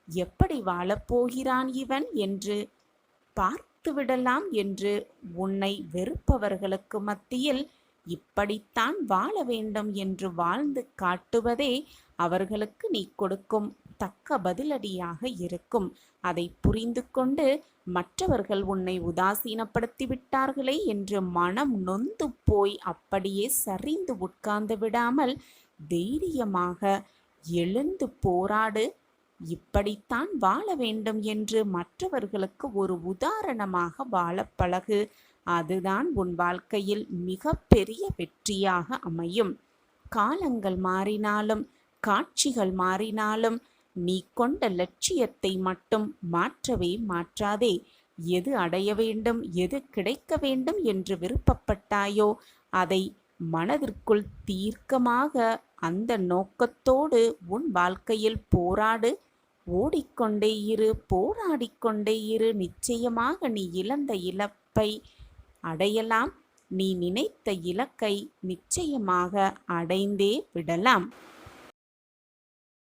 எப்படி வாழப்போகிறான் இவன் என்று பார்த்துவிடலாம் என்று உன்னை வெறுப்பவர்களுக்கு மத்தியில் இப்படித்தான் வாழ வேண்டும் என்று வாழ்ந்து காட்டுவதே அவர்களுக்கு நீ கொடுக்கும் தக்க பதிலடியாக இருக்கும். அதை புரிந்து கொண்டு மற்றவர்கள் உன்னை உதாசீனப்படுத்தி விட்டார்களே என்று மனம் நொந்து போய் அப்படியே சரிந்து உட்கார்ந்து விடாமல் தைரியமாக எழுந்து போராடு. இப்படித்தான் வாழ வேண்டும் என்று மற்றவர்களுக்கு ஒரு உதாரணமாக வாழ பழகு. அதுதான் உன் வாழ்க்கையில் மிக பெரிய வெற்றியாக அமையும். காலங்கள் மாறினாலும் காட்சிகள் மாறினாலும் நீ கொண்ட லட்சியத்தை மட்டும் மாற்றவே மாற்றாதே. எது அடைய வேண்டும், எது கிடைக்க வேண்டும் என்று விருப்பப்பட்டாயோ அதை மனதிற்குள் தீர்க்கமாக அந்த நோக்கத்தோடு உன் வாழ்க்கையில் போராடு. ஓடிக்கொண்டே இரு, போராடிக்கொண்டே இரு. நிச்சயமாக நீ இழந்த இழப்பை அடையலாம். நீ நினைத்த இலக்கை நிச்சயமாக அடைந்தே விடலாம்.